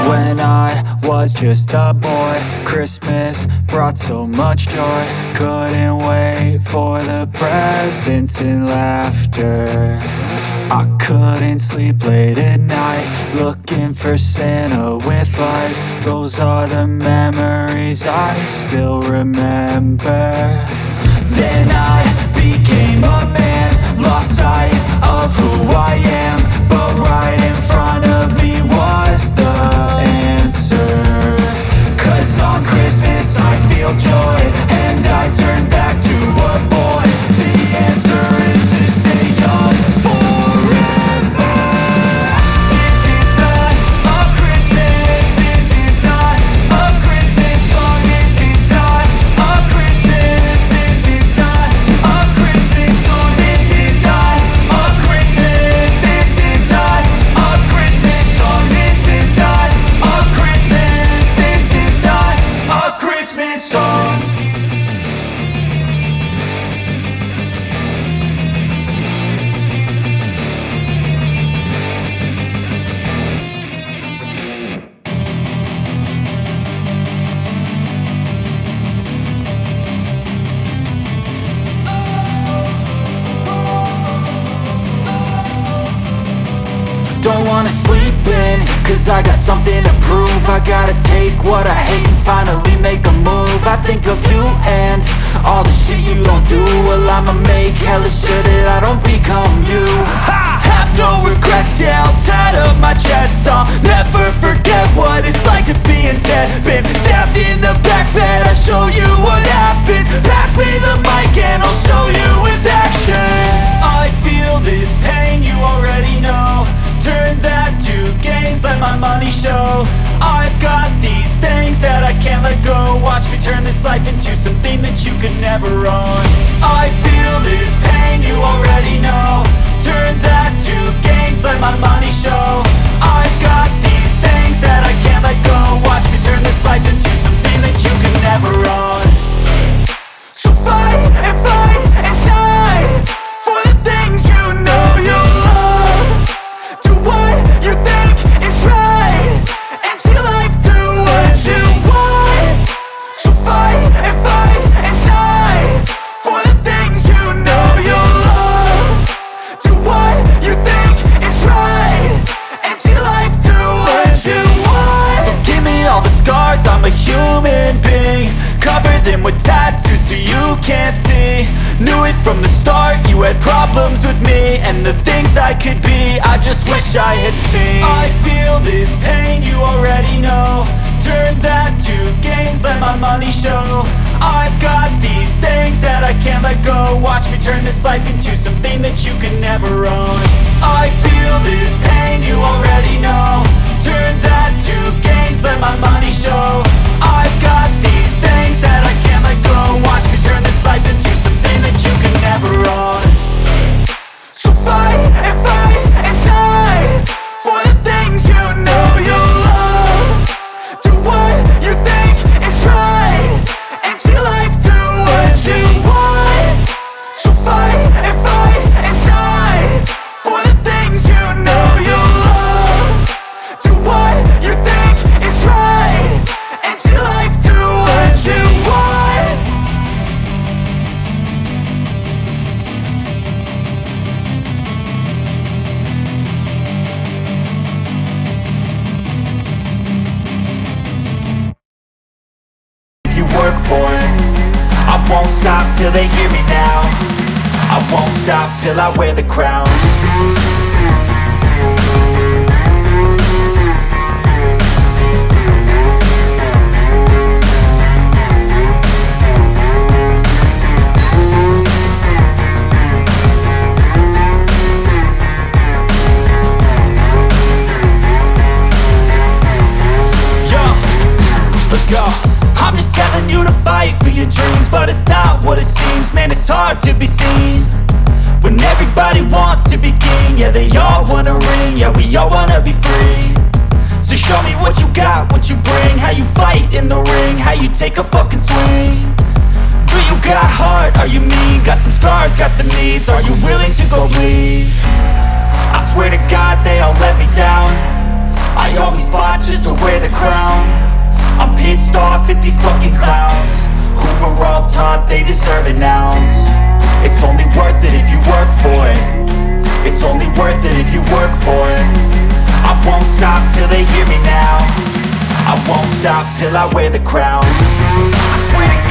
When I was just a boy, Christmas brought so much joy. Couldn't wait for the presents and laughter. I couldn't sleep late at night, looking for Santa with lights. Those are the memories I still remember. Then I became a man, lost sight of who I am. But right in front of me was the answer. 'Cause on Christmas I feel joy, and I turn back to a boy. The answer is to stay young forever. This is not a Christmas, this is not a Christmas song. This is not a Christmas, this is not a Christmas song. This is not a Christmas, this is not a Christmas song. This is not a Christmas, this is not a Christmas song. Don't wanna sleep in, 'cause I got something to prove. I gotta take what I hate and finally make a move. I think of you and all the shit you don't do. Well, I'ma make hella sure that I don't become you. I have no regrets, yeah, I'll tie up my chest. I'll never forget what it's like to be in debt. Been stabbed in the back bed, I'll show you what happens. Pass me the mic and I'll show you with action. I feel this pain, you already know. Turn that to gains, let my money show. I've got these things that I can't let go. Watch me turn this life into something that you could never own. I feel this pain, you already know. Turn that to gains, let my money show. I've got these things that I can't let go. Watch me turn this life into something that you could never own. So fight and die for the things you know you love. Do what you think is right, and see life do what you want. So fight and die for the things you know you love. Do what you think is right, and see life do what you want. So give me all the scars, I'm a human being. Cover them with tattoos so you can't see. Knew it from the start, you had problems with me and the things I could be, I just wish I had seen. I feel this pain, you already know. Turn that to gains, let my money show. I've got these things that I can't let go. Watch me turn this life into something that you can never own. I feel this pain, you already know. Turn that to gains, let my money show. I've got these things that I can't let go. Watch me turn this life into something that you can never own. So fight and die for the things you know you love. Do what you think is right, and see life do what you want. So fight and die for the things you know you love. Do what you think is right, and see life do what you want. If you work for it, I won't stop till they hear me now. I won't stop till I wear the crown. Let's go. I'm just telling you to fight for your dreams, but it's not what it seems. Man, it's hard to be seen when everybody wants to be king. Yeah, they all wanna ring, yeah, we all wanna be free. So show me what you got, what you bring, how you fight in the ring, how you take a fucking swing. Do you got heart, are you mean? Got some scars, got some needs, are you willing to go bleed? I swear to God they all let me down. I always fought just to wear the won't stop till I wear the crown. I swear to